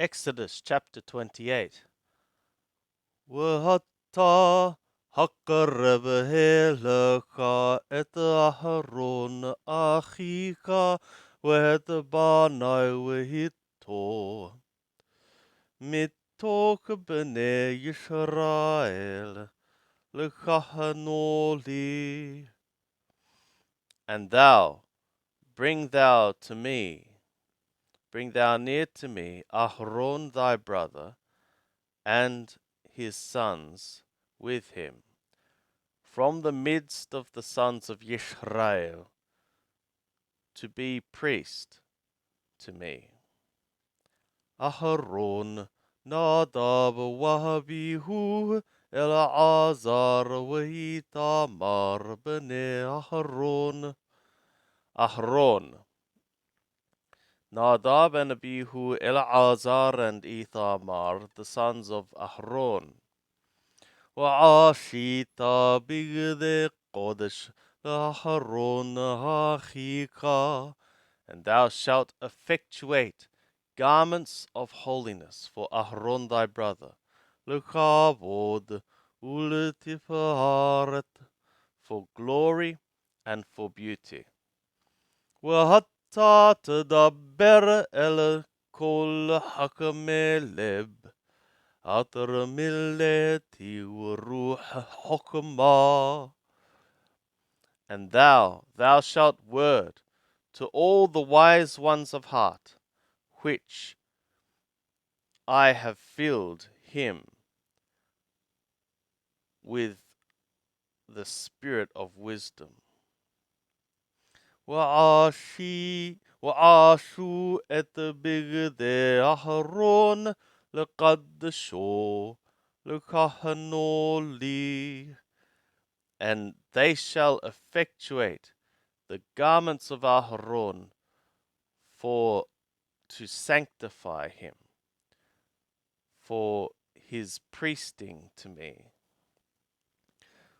Exodus chapter 28. Wahata hakareb helecha et Aharon achika wet banai wehito mitok bnei Yisrael lechahanoli. And thou, bring thou near to me Aharon thy brother, and his sons with him, from the midst of the sons of Yisrael, to be priest to me. Aharon, Nadab, Wahabihu, Eleazar, Itamar, bnei Aharon. Aharon, Nadab and Abihu, Eleazar and Ithamar, the sons of Aharon. وعشيت بغد قدش لأهرون أخيك. And thou shalt effectuate garments of holiness for Aharon thy brother, לכבוד ולתפארת, for glory and for beauty. ואתה תדבר אל כל חכמי לב, عطر ملتي وروح حكمة. And thou shalt word to all the wise ones of heart, which I have filled him with the spirit of wisdom. وعاشوا את בגדי אהרון לקדשו לכהנו לי. And they shall effectuate the garments of Aharon for to sanctify him, for his priesting to me.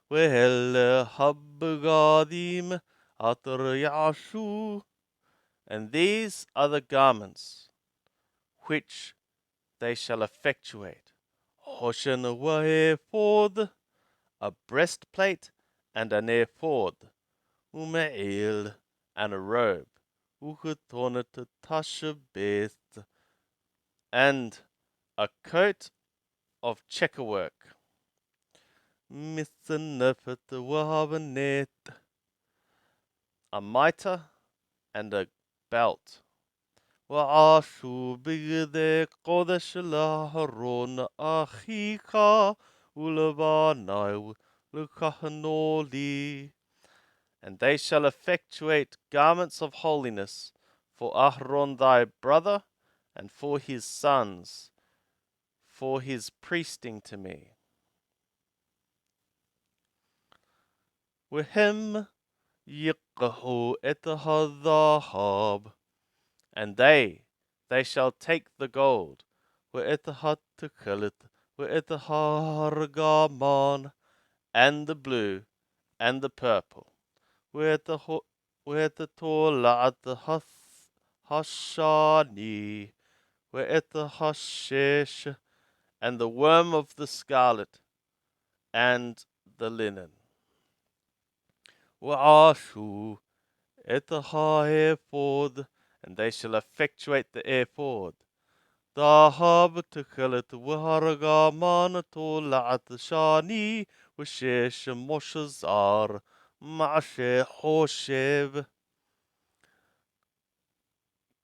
ואלה הבגדים אשר יעשו, and these are the garments which they shall effectuate. חושן ואפוד, a breastplate and an ephod, ומעיל, and a robe, וכתונת תשבץ, and a coat of checkerwork, מצנפת והבנט, a mitre and a belt. ועשו בגדי קודש לאהרון אחיך ולבני ולכהנו לי. And they shall effectuate garments of holiness for Aharon thy brother, and for his sons, for his priesting to me. והם יקחו את הזהב, and they shall take the gold, ואת התכלת, ואת הארגמן, and the blue, and the purple, ואת תולעת השני, ואת השש, and the worm of the scarlet, and the linen. ועשו את האפוד, and they shall effectuate the ephod. ذهب תכלת והרגמן תולעת שני, ושש מושזר מעשה חושב.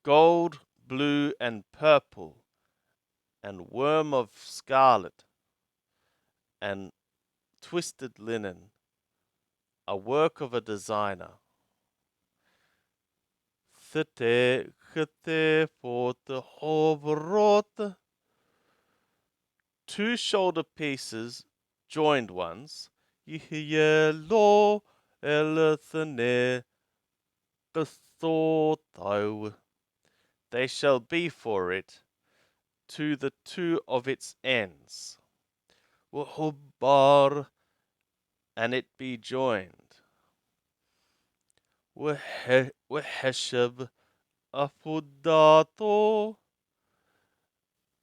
Gold, blue, and purple, and worm of scarlet, and twisted linen, a work of a designer. Thete chete hovrot, two shoulder pieces, joined ones, yelo elethene qthotau, they shall be for it to the two of its ends. Wahubbar, and it be joined. Wehesheb afudato,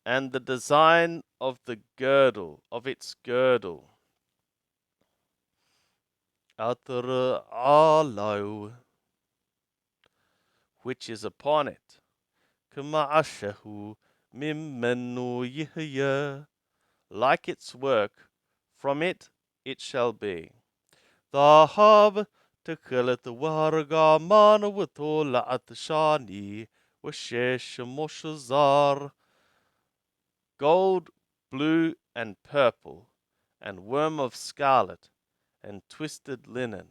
and the design of the girdle, of its girdle. Atara alau, which is upon it. Kama'ashahu mimmenu yihya, like its work, from it shall be. Dhahab تكلت warga mana وطولع الشاني والشيش moshazar. Gold, blue, and purple, and worm of scarlet, and twisted linen.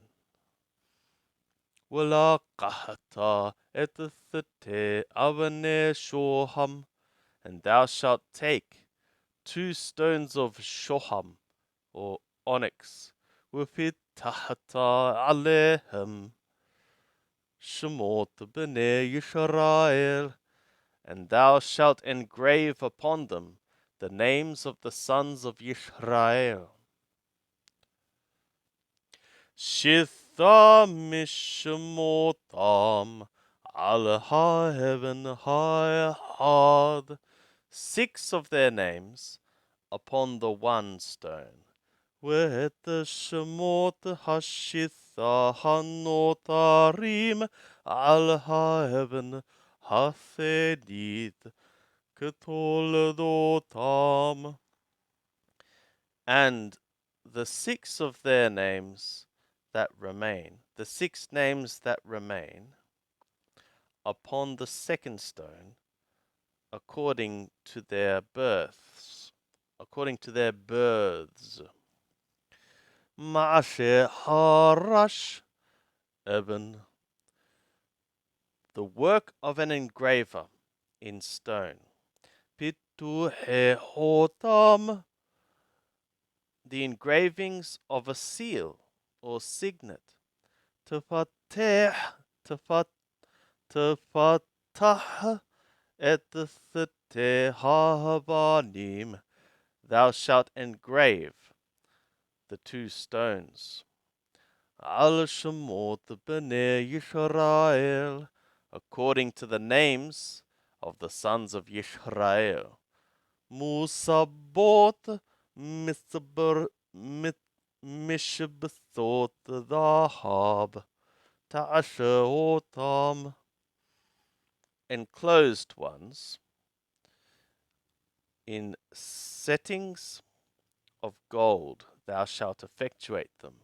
Wala qahata etthate avane shoham, and thou shalt take 2 stones of shoham, or onyx, with it tahta alehem, shemot b'nei Yisrael, and thou shalt engrave upon them the names of the sons of Yisrael. Shitha mishmotam al ha-heaven ha-had, 6 of their names upon the one stone. With the shemot hashitha hanotarim al ha-heaven ha-thedith ketoldotam, and the 6 of their names that remain, the 6 names that remain upon the second stone, according to their births, according to their births. Ma'aseh harash eben, the work of an engraver in stone. Pitu hotam, the engravings of a seal or signet. Tefateh, tefatah et havanim, thou shalt engrave the 2 stones. Al shemot b'nei Yisrael, according to the names of the sons of Yisrael. Musabot mishbethot dhahab ta'asheotam, enclosed ones in settings of gold thou shalt effectuate them.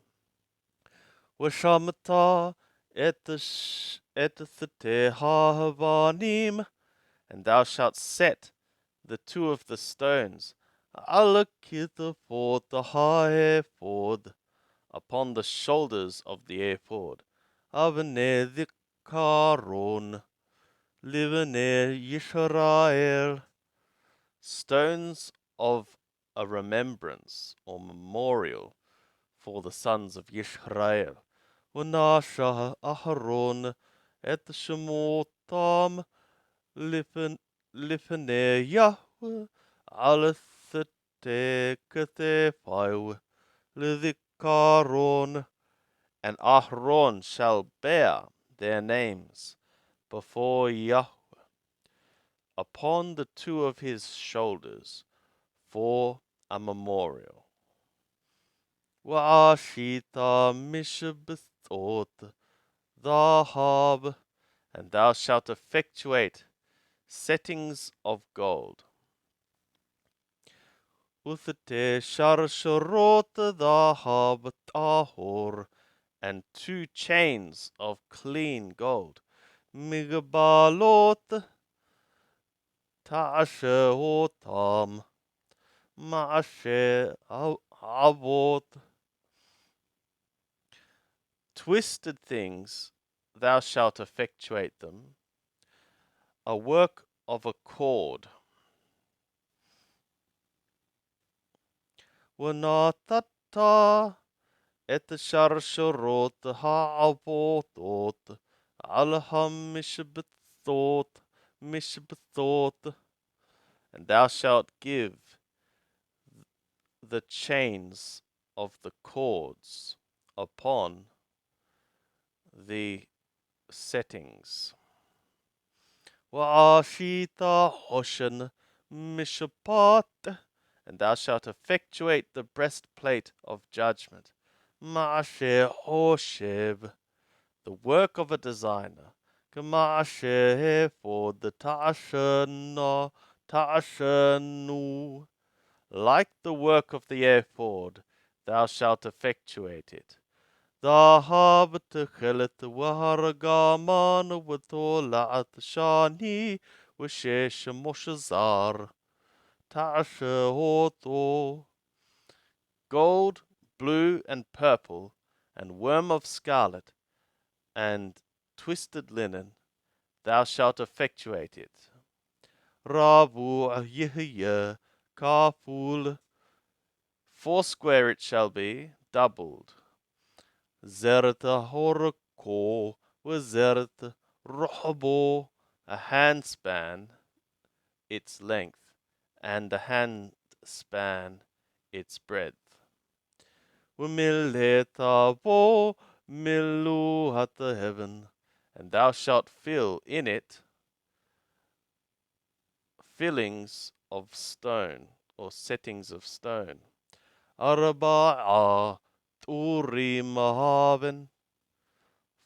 Washamata et havanim, and thou shalt set the 2 of the stones alakithafot the ha-ephod, upon the shoulders of the ephod. Avnei dhikaron livnei Yisrael, stones of a remembrance or memorial for the sons of Yisrael. Wanasha Aharon et shemotam lifnei Yahweh alethete kathephayu lidhikaron, and Aharon shall bear their names before Yahweh upon the 2 of his shoulders for a memorial. Wa'ashita mishbethot dhahab, and thou shalt effectuate settings of gold. Uthete sharsharot dhahab tahor, and 2 chains of clean gold. Migbalot ta'asheotam ma'ashe avot, twisted things thou shalt effectuate them, a work of a cord. Wanatata et sharsharot ha'avotot alham mishbethot, and thou shalt give the chains of the cords upon the settings. Wa'ashita hoshen Mishpat, and thou shalt effectuate the breastplate of judgment. Ma'asher Hosheb, the work of a designer. K'ma'asher for the ta'ashanu, like the work of the ephod, thou shalt effectuate it. ذهب تخلت وهرقامان وطلعت شاني وشيش مشزار تعشهوتو. Gold, blue, and purple, and worm of scarlet, and twisted linen, thou shalt effectuate it. Ravu Yihya Kaful, foursquare it shall be, doubled. Zerta Horko Wazert Rohbo, a handspan its length, and a handspan its breadth. Wimilhetavo Milu at the heaven, and thou shalt fill in it fillings of stone, or settings of stone. Arba'a Turim haven,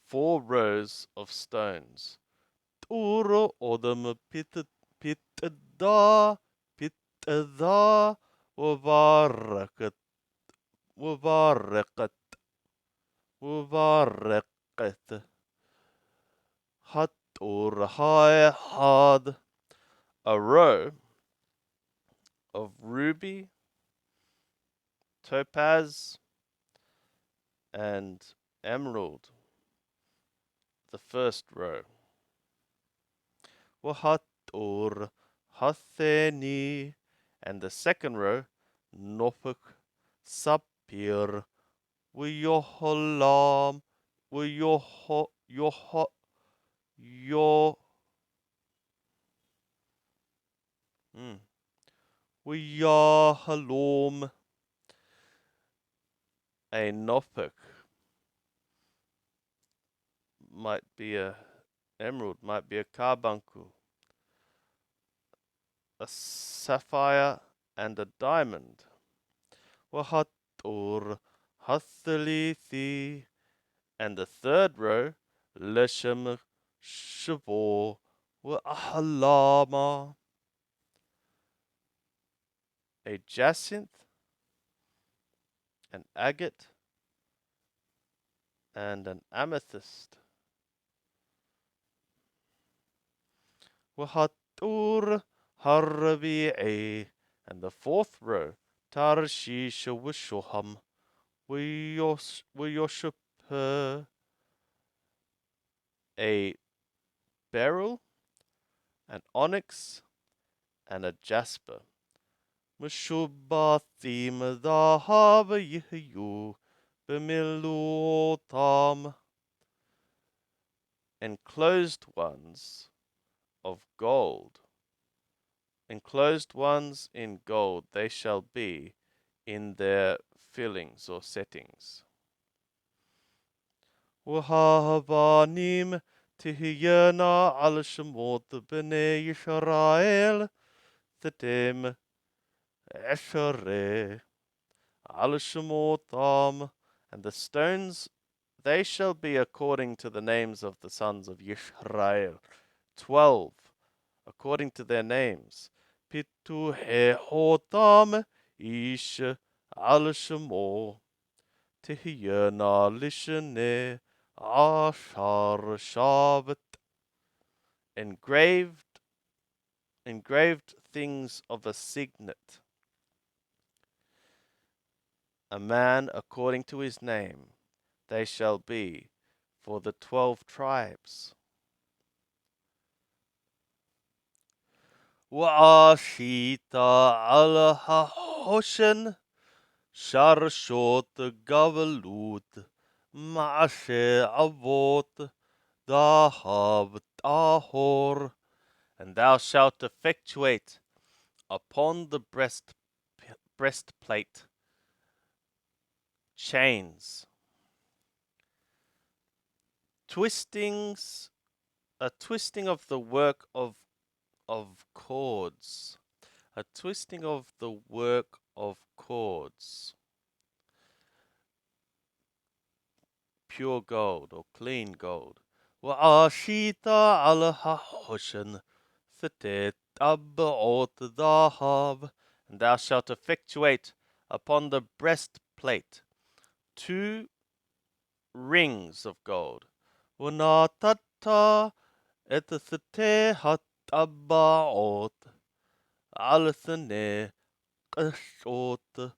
4 rows of stones. Turo odam pitada pitada wavarakat wavarakat wavarakat hatur hai had, a row of ruby, topaz, and emerald, the first row. Wahatur hatheni, and the second row, Norfolk sapphire, wiyoholam, wiyoho, yoho, yo, wiyahalom, a Norfolk might be a emerald, might be a carbuncle, a sapphire, and a diamond. Wahatur hathalithi, and the third row, Leshem Shavor wa Ahalama, a jacinth, an agate, and an amethyst. Wahatur Harabi'e, and the fourth row, Tarshish Wishoham, Wiyoshapur, a beryl, an onyx, and a jasper. Mushubathim Dahaba Yihu Bemilutam, enclosed ones of gold. Enclosed ones in gold they shall be in their fillings or settings. Wahavanim Tihiyana al Shemot B'nei Yisrael Tatim Eshere al Shemotam, and the stones they shall be according to the names of the sons of Yisrael, 12 according to their names. Pitu Hehotam Ish al Shemo Tihiyana Lishane Ashar Shabbat, engraved things of a signet, a man according to his name, they shall be for the 12 tribes. Wa'ashita al ha'hoshen sharshot gavalut ma'ashe avot dahav tahor, and thou shalt effectuate upon the breastplate chains, a twisting of the work of cords, a twisting of the work of chords, pure gold or clean gold. وعاشيت على حوشن ثتت أبعوت ذهب, and thou shalt effectuate upon the breastplate 2 rings of gold. ونطت اتثتها الطبعوت على ثني قشوت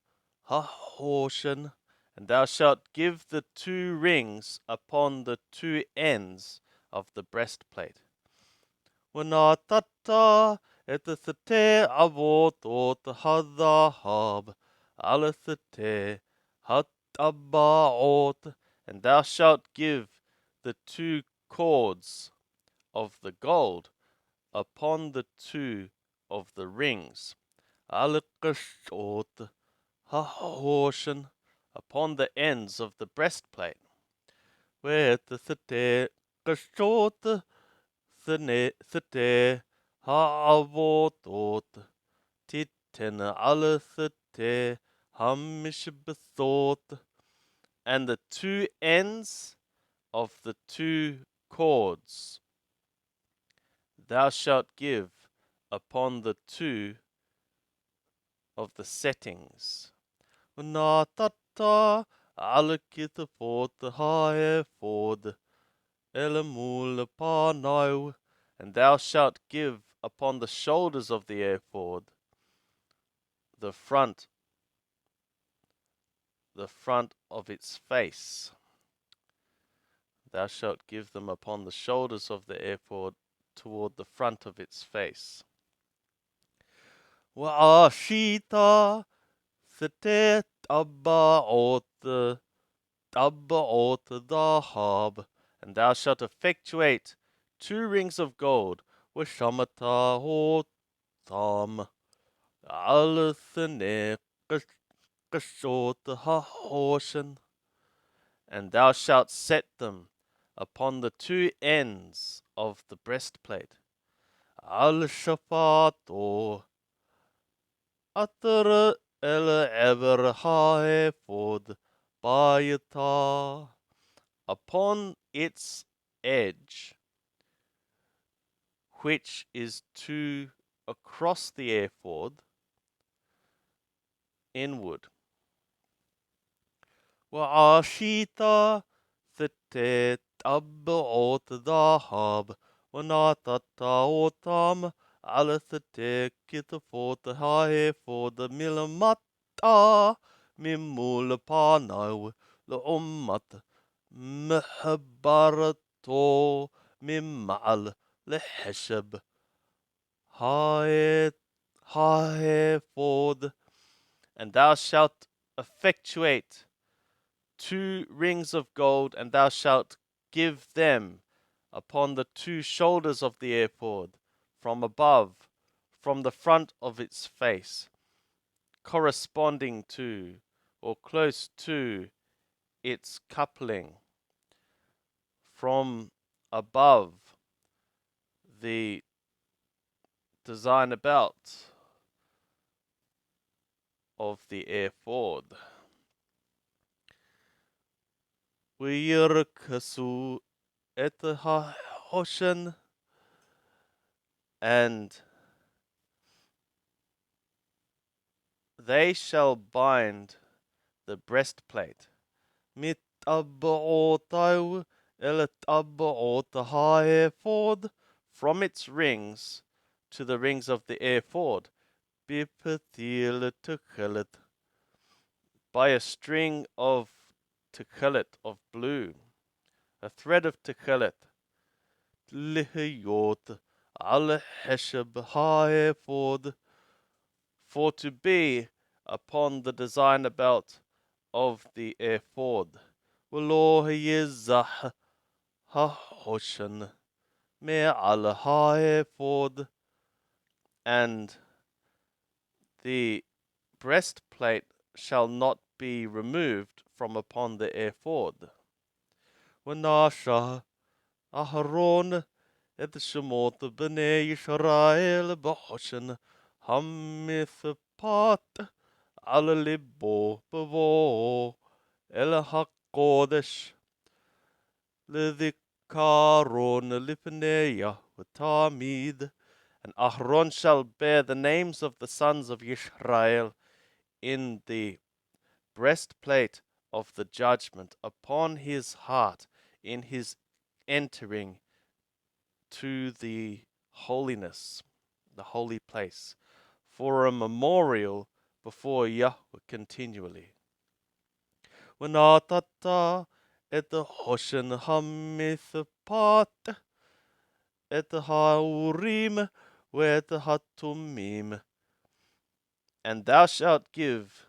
hahoshen, and thou shalt give the 2 rings upon the 2 ends of the breastplate. ونطت اتثتي عبوت الذهب على ثتي الطبعوت, and thou shalt give the 2 cords of the gold upon the 2 of the rings. Al-Qashot hahoshen, upon the ends of the breastplate. Where the thete qashot thete ha'avotot titen al thete hamish bethot, and the 2 ends of the 2 cords thou shalt give upon the 2 of the settings. Natata alkithapot haefod elamul panau, and thou shalt give upon the shoulders of the ephod the front of its face. Thou shalt give them upon the shoulders of the ephod toward the front of its face. Wa'ashita thetet abba'ot dhahab, and thou shalt effectuate 2 rings of gold, washamata hotam al-thane qashot hahoshen, and thou shalt set them upon the 2 ends of the breastplate. Al-shafato atar el-eber haefod bayata, upon its edge, which is to across the ephod inward. Wa'ashita thetet abba'ot dhahab, wanatata otam ala thete kitafot haefod milamata mimul panau لأمة محبرته ممعل لحشب haefod, and thou shalt effectuate 2 rings of gold, and thou shalt give them upon the 2 shoulders of the ephod from above, from the front of its face, corresponding to or close to its coupling, from above the design about of the ephod. ويركسوا اتهاشن, and they shall bind the breastplate. متأبعوتو التأبعوت haefod, from its rings to the rings of the ephod. بپتيل تكلت, by a string of techelet, of blue, a thread of techelet. لهيوت على حشب haefod, for to be upon the design about of the ephod. ולא يزح hahoshen מעל haefod, and the breastplate shall not be removed from upon the ephod. ונשא אהרון את שמות בני ישראל בחושן hamithpat على لبو بفو إلى هقودش لذكارون لفنية وتاميد. And Ahron shall bear the names of the sons of Yisrael in the breastplate of the judgment upon his heart in his entering to the holiness, the holy place, for a memorial before Yahweh continually. ונתת את החושן המתפת, את האורים ואת התומים. And thou shalt give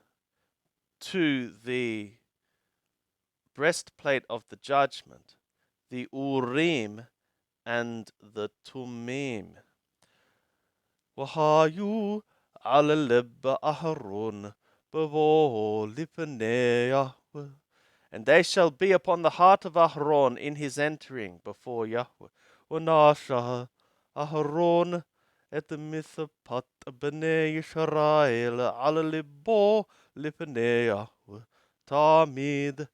to the breastplate of the judgment the Urim and the Tumim. وهايو على لب أهرون ببو لفني يهوه. And they shall be upon the heart of Ahron in his entering before Yahweh. ונשא Ahron את מצפת בני ישראל על ליבו לפני יהוה תמיד.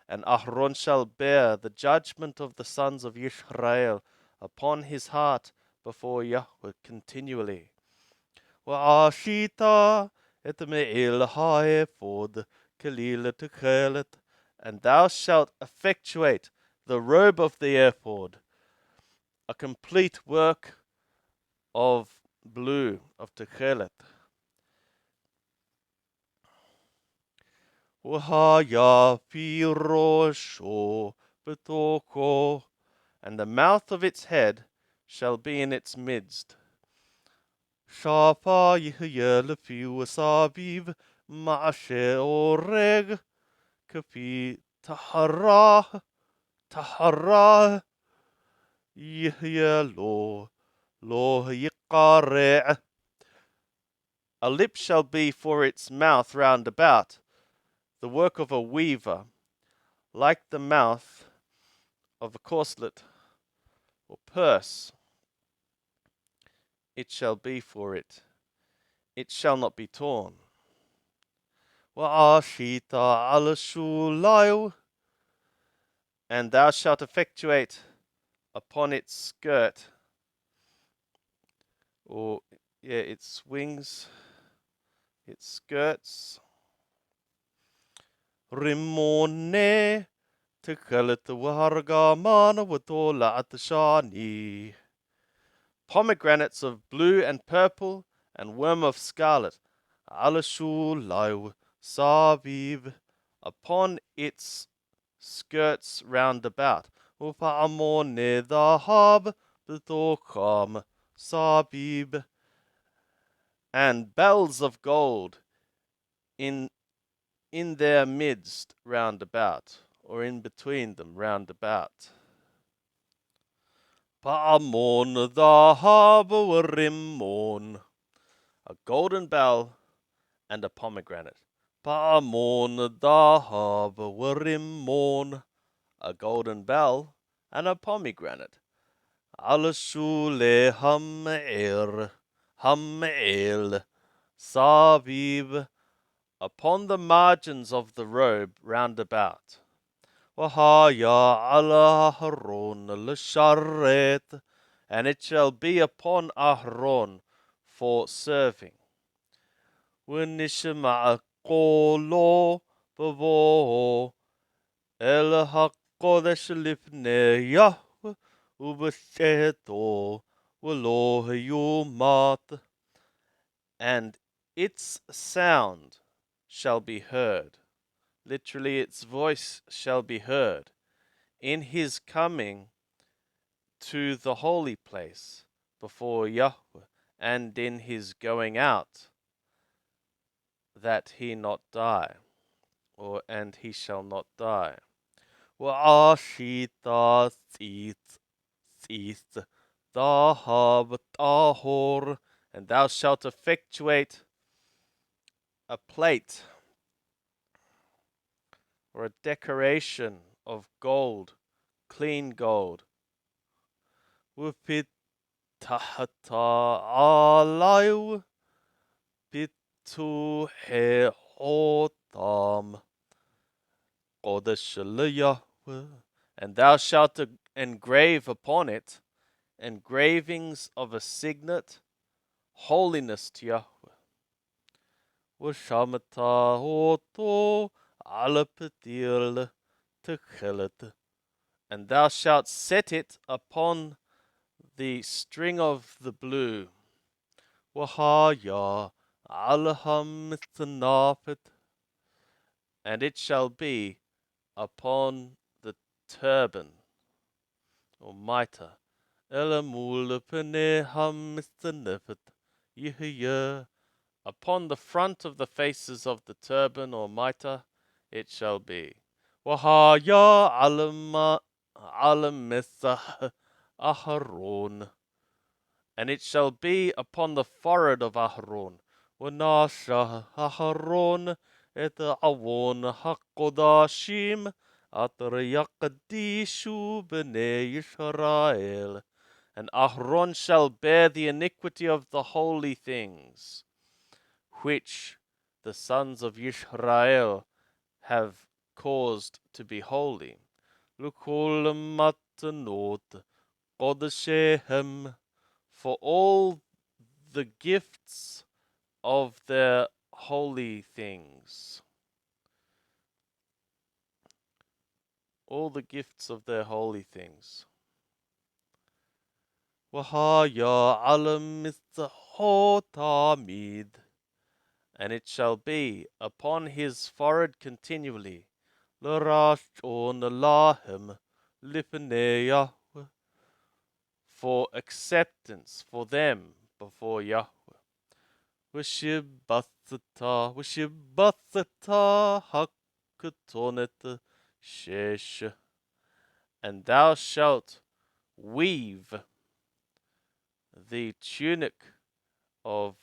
And Ahron shall bear the judgment of the sons of Israel upon his heart before Yahweh continually. ועשית את מעיל האפוד כליל תכלת. And thou shalt effectuate the robe of the ephod, a complete work of blue, of techelet. وهايا في راشو بتوكو. And the mouth of its head shall be in its midst. شافا يهيا لفي وسابيب معشي أورغ كفي تحراه يهيا lo يقارع. A lip shall be for its mouth round about, the work of a weaver, like the mouth of a corselet or purse. It shall be for it. It shall not be torn. وعشيت على شولايو. And thou shalt effectuate upon its skirt, or its wings, its skirts. Rimone تكلت وهرغمان وطولعت شاني. Pomegranates of blue and purple, and worm of scarlet. Alashulai Saviv, upon its skirts round about. Upamone Dahab Bethokam Sabib, and bells of gold in their midst round about, or in between them round about. Pa'amon Dahab Rimmon, a golden bell and a pomegranate. Pa'amon Dahab Rimmon, a golden bell and a pomegranate. Alashule Ham'el Saviv, upon the margins of the robe round about. Wahaya ala Aharon l'sharet, and it shall be upon Aharon for serving. V'nishma qolo bavo el hakodesh lifnei Yahweh u'b'sheto v'lo yumat, and its sound shall be heard. Literally, its voice shall be heard in his coming to the holy place before Yahweh, and in his going out, that he not die, and he shall not die. Wa'ashita tzith dahab tahor, and thou shalt effectuate a plate or a decoration of gold, clean gold. Wupit tahata alayu, to he hotam Kodesh Yahweh, and thou shalt engrave upon it engravings of a signet, holiness to Yahweh. Washamata oto alapatil techelet, and thou shalt set it upon the string of the blue. Wahaya alham thanafet, and it shall be upon the turban or mitre. Elamul peneham thanafet yihya, upon the front of the faces of the turban or mitre it shall be. Wahaya alamesah Aharon, and it shall be upon the forehead of Aharon. Wanasha Aharon et awon hakodashim atrayakadishu b'nei Yisrael. And Aharon shall bear the iniquity of the holy things, which the sons of Yisrael have caused to be holy. Lukol matanot kodeshehem, for all the gifts of their holy things. All the gifts of their holy things. Wahaya alam tamid, and it shall be upon his forehead continually. L'rashon lahem lifnei Yahweh, for acceptance for them before Yahweh. Wishibathata hakatonet shesh, and thou shalt weave the tunic of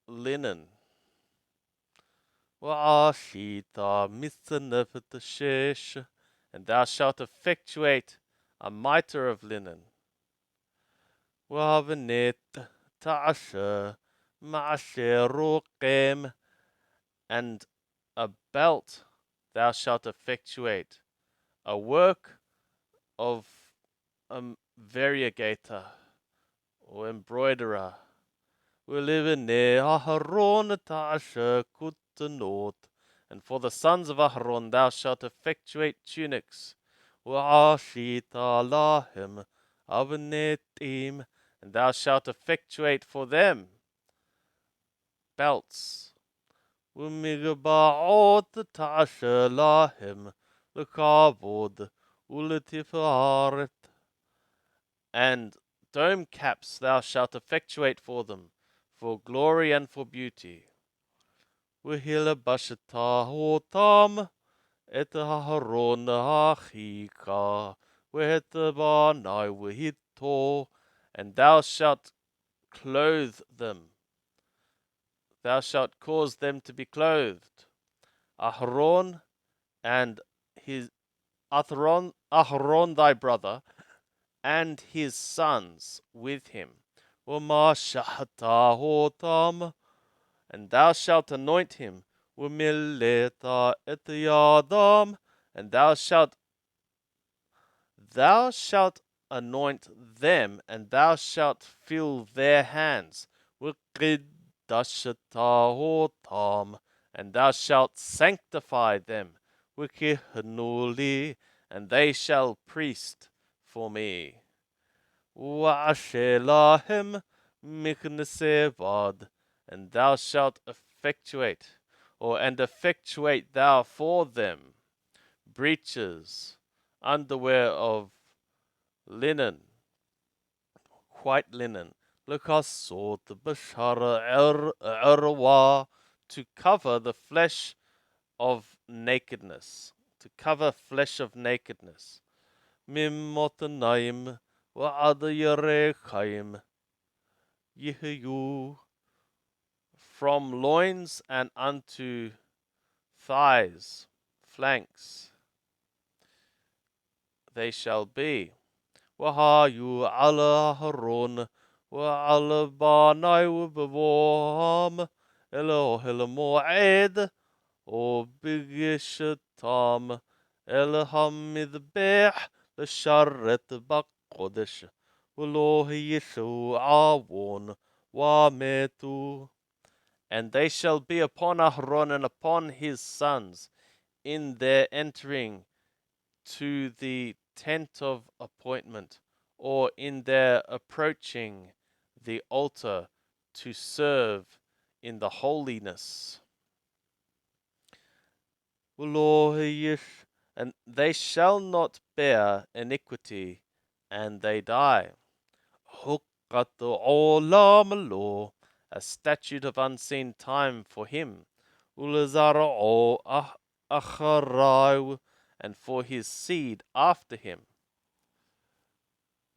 linen. Wa'ashita mithanefet shesh, and thou shalt effectuate a mitre of linen. Wa'avenet ta'asher ma'asherokem, and a belt thou shalt effectuate, a work of a variegator or embroiderer. Ulivene Aharon ta'asher kutanot, and for the sons of Aharon thou shalt effectuate tunics. Wa'ashita lahem avnetim, and thou shalt effectuate for them belts. Umigbaot ta'asher lahem lekavod uletifaret, and dome caps thou shalt effectuate for them, for glory and for beauty. Wihila bashata hotam et Aharon achika wehetabanai wihito, and thou shalt clothe them. Thou shalt cause them to be clothed. Aharon and his Aharon thy brother, and his sons with him. Hotam, and thou shalt anoint him. Umileta et yadam, and thou shalt anoint them, and thou shalt fill their hands. Hotam, and thou shalt sanctify them. Wikihnuli, and they shall priest for me. Wa'ashelahem miknesevad, and thou shalt effectuate thou for them breeches, underwear of linen, white linen, lekasot bashara erwa, to cover the flesh of nakedness, to cover flesh of nakedness. Mimotanaim wa'adayarechaim yihu, from loins and unto thighs, flanks, they shall be. Wahayu ala Haron wa ala banai bevoham, أوهل الموعد وبقش الطعم الهم يذبح للشرة بقدش ولو يشوعون وماتوا. And they shall be upon Aharon and upon his sons in their entering to the tent of appointment, or in their approaching the altar to serve in the holiness. And they shall not bear iniquity, and they die. Hukat olam lo, a statute of unseen time for him. Ulazara o acharau, and for his seed after him.